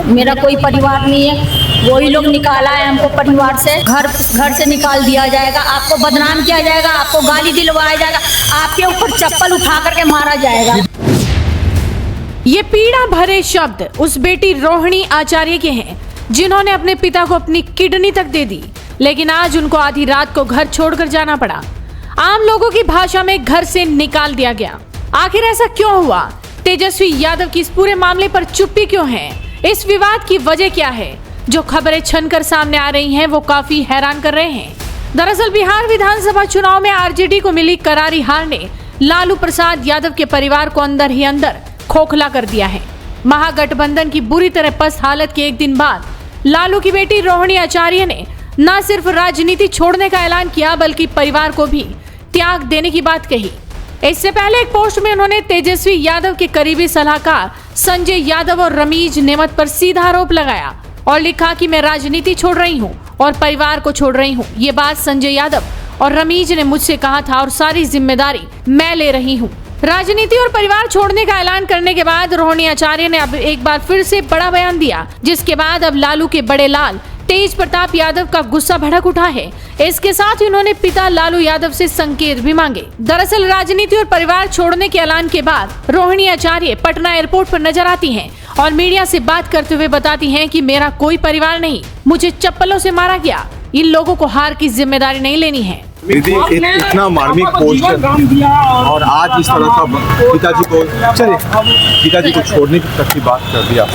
मेरा कोई परिवार नहीं है, वही लोग निकाला है हमको परिवार से, घर से निकाल दिया जाएगा, आपको बदनाम किया जाएगा, आपको गाली दिलवाया जाएगा, आपके ऊपर चप्पल उठा करके मारा जाएगा। ये पीड़ा भरे शब्द उस बेटी रोहिणी आचार्य के हैं जिन्होंने अपने पिता को अपनी किडनी तक दे दी, लेकिन आज उनको आधी रात को घर छोड़कर जाना पड़ा। आम लोगों की भाषा में घर से निकाल दिया गया। आखिर ऐसा क्यों हुआ? तेजस्वी यादव की इस पूरे मामले पर चुप्पी क्यों है? इस विवाद की वजह क्या है? जो खबरें छनकर सामने आ रही हैं वो काफी हैरान कर रहे हैं। दरअसल बिहार विधानसभा चुनाव में आरजेडी को मिली करारी हार ने लालू प्रसाद यादव के परिवार को अंदर ही अंदर खोखला कर दिया है। महागठबंधन की बुरी तरह पस्त हालत के एक दिन बाद लालू की बेटी रोहिणी आचार्य ने न सिर्फ राजनीति छोड़ने का ऐलान किया बल्कि परिवार को भी त्याग देने की बात कही। इससे पहले एक पोस्ट में उन्होंने तेजस्वी यादव के करीबी सलाहकार संजय यादव और रमीज नेमत पर सीधा आरोप लगाया और लिखा कि मैं राजनीति छोड़ रही हूं और परिवार को छोड़ रही हूं। ये बात संजय यादव और रमीज ने मुझसे कहा था और सारी जिम्मेदारी मैं ले रही हूं। राजनीति और परिवार छोड़ने का ऐलान करने के बाद रोहिणी आचार्य ने अब एक बार फिर से बड़ा बयान दिया, जिसके बाद अब लालू के बड़े लाल तेज प्रताप यादव का गुस्सा भड़क उठा है। इसके साथ ही उन्होंने पिता लालू यादव से संकेत भी मांगे। दरअसल राजनीति और परिवार छोड़ने के ऐलान के बाद रोहिणी आचार्य पटना एयरपोर्ट पर नजर आती हैं और मीडिया से बात करते हुए बताती हैं कि मेरा कोई परिवार नहीं, मुझे चप्पलों से मारा गया, इन लोगों को हार की जिम्मेदारी नहीं लेनी है। दीदी इतना मार्मिक पोस्ट और आज इस तरह का पिताजी को छोड़ने तक की बात कर दिया।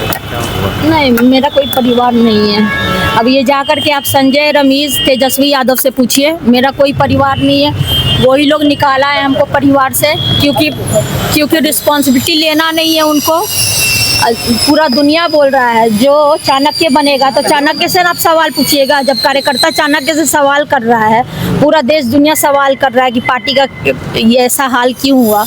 नहीं, मेरा कोई परिवार नहीं है। अब ये जाकर के आप संजय, रमीज, तेजस्वी यादव से पूछिए, मेरा कोई परिवार नहीं है, वही लोग निकाला है हमको परिवार से, क्योंकि रिस्पॉन्सिबिलिटी लेना नहीं है उनको। पूरा दुनिया बोल रहा है जो चाणक्य बनेगा तो चाणक्य से आप सवाल पूछिएगा। जब कार्यकर्ता चाणक्य से सवाल कर रहा है, पूरा देश दुनिया सवाल कर रहा है कि पार्टी का ये ऐसा हाल क्यों हुआ।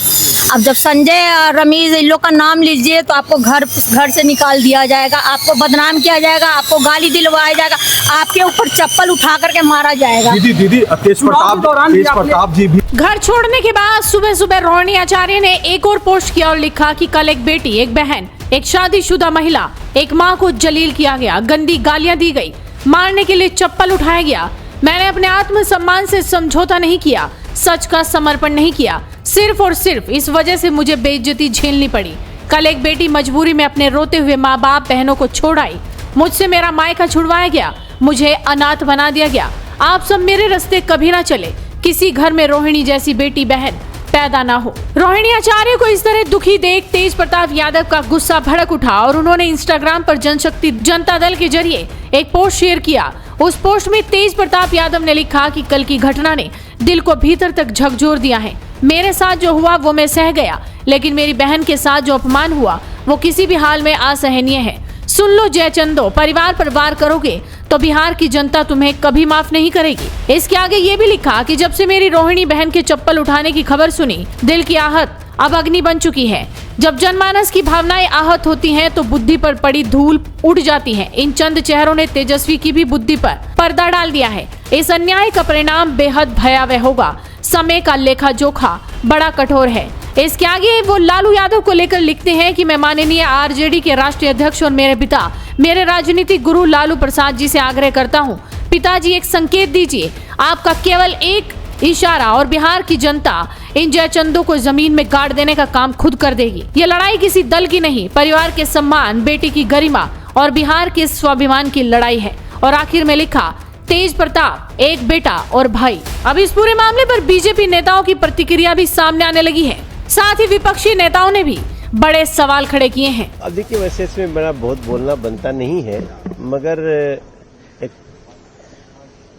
अब जब संजय और रमीज इन लोग का नाम लीजिए तो आपको घर से निकाल दिया जाएगा, आपको बदनाम किया जाएगा, आपको गाली दिलवाया जाएगा, आपके ऊपर चप्पल उठा करके मारा जाएगा। दीदी तेज प्रताप जी भी घर छोड़ने के बाद सुबह सुबह रोहिणी आचार्य ने एक और पोस्ट किया और लिखा कि कल एक बेटी, एक बहन, एक शादीशुदा महिला, एक माँ को जलील किया गया, गंदी गालियां दी गई, मारने के लिए चप्पल उठाया गया। मैंने अपने आत्मसम्मान से समझौता नहीं किया, सच का समर्पण नहीं किया, सिर्फ और सिर्फ इस वजह से मुझे बेइज्जती झेलनी पड़ी। कल एक बेटी मजबूरी में अपने रोते हुए माँ बाप बहनों को छोड़ आई, मुझसे मेरा मायका छुड़वाया गया, मुझे अनाथ बना दिया गया। आप सब मेरे रास्ते कभी ना चले, किसी घर में रोहिणी जैसी बेटी बहन पैदा ना हो। रोहिणी आचार्य को इस तरह दुखी देख तेज प्रताप यादव का गुस्सा भड़क उठा और उन्होंने इंस्टाग्राम पर जनशक्ति जनता दल के जरिए एक पोस्ट शेयर किया। उस पोस्ट में तेज प्रताप यादव ने लिखा कि कल की घटना ने दिल को भीतर तक झकझोर दिया है। मेरे साथ जो हुआ वो मैं सह गया, लेकिन मेरी बहन के साथ जो अपमान हुआ वो किसी भी हाल में असहनीय है। सुन लो जयचंदो, परिवार पर वार करोगे तो बिहार की जनता तुम्हें कभी माफ नहीं करेगी। इसके आगे ये भी लिखा कि जब से मेरी रोहिणी बहन के चप्पल उठाने की खबर सुनी, दिल की आहत अब अग्नि बन चुकी है। जब जनमानस की भावनाएं आहत होती हैं तो बुद्धि पर पड़ी धूल उड़ जाती है। इन चंद चेहरों ने तेजस्वी की भी बुद्धि पर पर्दा डाल दिया है। इस अन्याय का परिणाम बेहद भयावह होगा। समय का लेखा जोखा बड़ा कठोर है। इसके आगे वो लालू यादव को लेकर लिखते हैं कि मैं माननीय आरजेडी के राष्ट्रीय अध्यक्ष और मेरे पिता, मेरे राजनीतिक गुरु लालू प्रसाद जी से आग्रह करता हूं, पिताजी एक संकेत दीजिए। आपका केवल एक इशारा और बिहार की जनता इन जयचंदों को जमीन में गाड़ देने का काम खुद कर देगी। ये लड़ाई किसी दल की नहीं, परिवार के सम्मान, बेटी की गरिमा और बिहार के स्वाभिमान की लड़ाई है। और आखिर में लिखा, तेज प्रताप, एक बेटा और भाई। अब इस पूरे मामले पर बीजेपी नेताओं की प्रतिक्रिया भी सामने आने लगी है। साथ ही विपक्षी नेताओं ने भी बड़े सवाल खड़े किए हैं। अब देखिए, वैसे इसमें बड़ा बहुत बोलना बनता नहीं है, मगर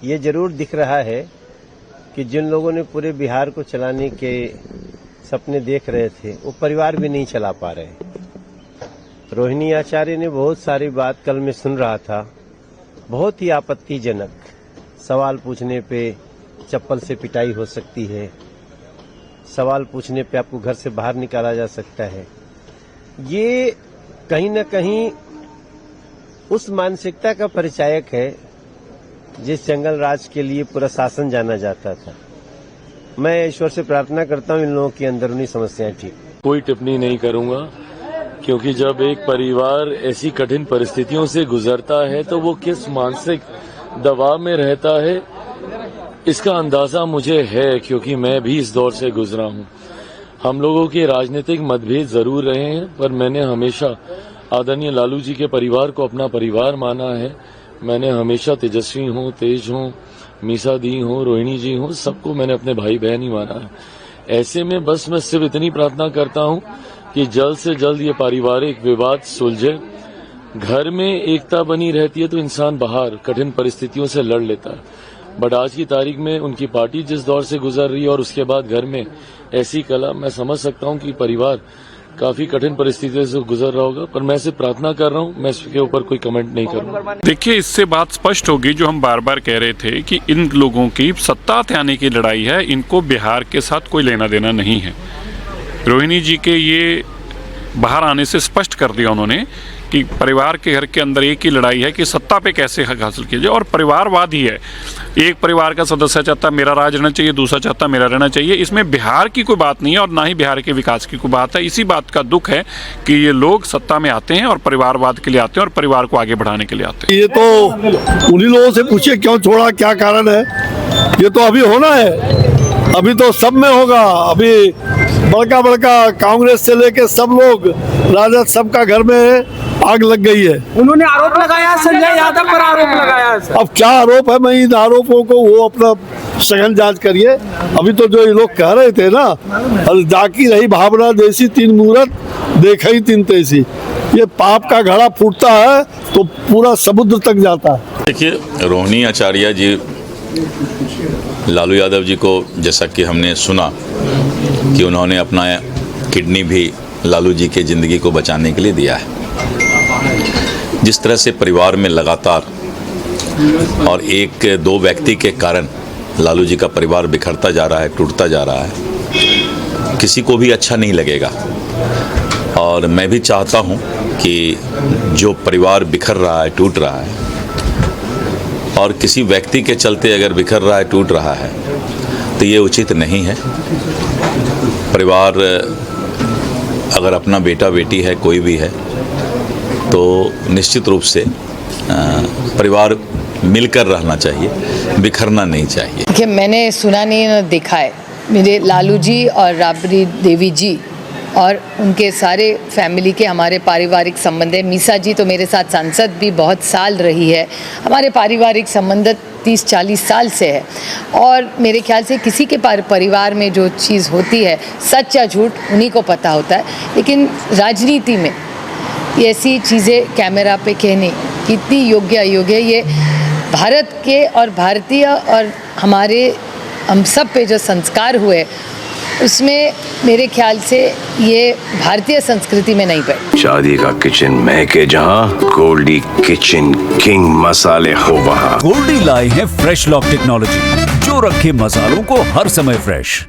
ये जरूर दिख रहा है कि जिन लोगों ने पूरे बिहार को चलाने के सपने देख रहे थे वो परिवार भी नहीं चला पा रहे। रोहिणी आचार्य ने बहुत सारी बात कल मैं सुन रहा था, बहुत ही आपत्तिजनक। सवाल पूछने पे चप्पल से पिटाई हो सकती है, सवाल पूछने पे आपको घर से बाहर निकाला जा सकता है। ये कहीं न कहीं उस मानसिकता का परिचायक है जिस जंगल राज के लिए पूरा शासन जाना जाता था। मैं ईश्वर से प्रार्थना करता हूं इन लोगों की अंदरूनी समस्याएं ठीक। कोई टिप्पणी नहीं करूंगा। क्योंकि जब एक परिवार ऐसी कठिन परिस्थितियों से गुजरता है तो वो किस मानसिक दबाव में रहता है, इसका अंदाजा मुझे है, क्योंकि मैं भी इस दौर से गुजरा हूं। हम लोगों के राजनीतिक मतभेद जरूर रहे हैं, पर मैंने हमेशा आदरणीय लालू जी के परिवार को अपना परिवार माना है। मैंने हमेशा तेजस्वी हूं, तेज हूं, मीसा दी हूं, रोहिणी जी हूं, सबको मैंने अपने भाई बहन ही माना है। ऐसे में बस मैं सिर्फ इतनी प्रार्थना करता हूं कि जल्द से जल्द ये पारिवारिक विवाद सुलझे। घर में एकता बनी रहती है तो इंसान बाहर कठिन परिस्थितियों से लड़ लेता है, बट आज की तारीख में उनकी पार्टी जिस दौर से गुजर रही है और उसके बाद घर में ऐसी कला, मैं समझ सकता हूं कि परिवार काफी कठिन परिस्थितियों से गुजर रहा होगा, पर मैं सिर्फ प्रार्थना कर रहा हूं, मैं इसके ऊपर कोई कमेंट नहीं करूंगा। देखिए, इससे बात स्पष्ट होगी जो हम बार बार कह रहे थे कि इन लोगों की सत्ता आने की लड़ाई है, इनको बिहार के साथ कोई लेना देना नहीं है। रोहिणी जी के ये बाहर आने से स्पष्ट कर दिया उन्होंने कि परिवार के घर के अंदर एक ही लड़ाई है कि सत्ता पे कैसे हक हासिल किया जाए, और परिवारवाद ही है। एक परिवार का सदस्य चाहता मेरा राज रहना चाहिए, दूसरा चाहता मेरा रहना चाहिए। इसमें बिहार की कोई बात नहीं है और ना ही बिहार के विकास की कोई बात है। इसी बात का दुख है कि ये लोग सत्ता में आते हैं और परिवारवाद के लिए आते हैं और परिवार को आगे बढ़ाने के लिए आते हैं। ये तो उन्हीं लोगों से पूछिए क्यों छोड़ा, क्या कारण है। ये तो अभी होना है, अभी तो सब में होगा। अभी बड़का बड़का कांग्रेस से लेके सब लोग, राजद, सबका घर में आग लग गई है। उन्होंने आरोप लगाया, संजय यादव पर आरोप लगाया। अब क्या आरोप है, मैं इन आरोपों को वो अपना सघन जांच करिए। अभी तो जो ये लोग कह रहे थे ना, जाकी रही भावना जैसी, तीन मूरत देखा ही तीन तैसी। ये पाप का घड़ा फूटता है तो पूरा समुद्र तक जाता है। देखिए, रोहिणी आचार्य जी लालू यादव जी को, जैसा कि हमने सुना कि उन्होंने अपना किडनी भी लालू जी के ज़िंदगी को बचाने के लिए दिया है। जिस तरह से परिवार में लगातार और एक दो व्यक्ति के कारण लालू जी का परिवार बिखरता जा रहा है, टूटता जा रहा है, किसी को भी अच्छा नहीं लगेगा। और मैं भी चाहता हूं कि जो परिवार बिखर रहा है, टूट रहा है, और किसी व्यक्ति के चलते अगर बिखर रहा है, टूट रहा है, तो ये उचित नहीं है। परिवार अगर अपना बेटा बेटी है, कोई भी है, तो निश्चित रूप से परिवार मिलकर रहना चाहिए, बिखरना नहीं चाहिए। देखिए, मैंने सुना नहीं ना देखा है। मेरे लालू जी और राबड़ी देवी जी और उनके सारे फैमिली के हमारे पारिवारिक संबंध है। मीसा जी तो मेरे साथ सांसद भी बहुत साल रही है। हमारे पारिवारिक संबंध 30-40 साल से है, और मेरे ख्याल से किसी के परिवार में जो चीज़ होती है, सच या झूठ उन्हीं को पता होता है। लेकिन राजनीति में ऐसी चीज़ें कैमरा पे कहने कितनी योग्य अयोग्य, ये भारत के और भारतीय और हम सब पे जो संस्कार हुए, उसमें मेरे ख्याल से ये भारतीय संस्कृति में नहीं बैठे। शादी का किचन महके जहां, गोल्डी किचन किंग मसाले हो वहां। गोल्डी लाए हैं फ्रेश लॉक टेक्नोलॉजी, जो रखे मसालों को हर समय फ्रेश।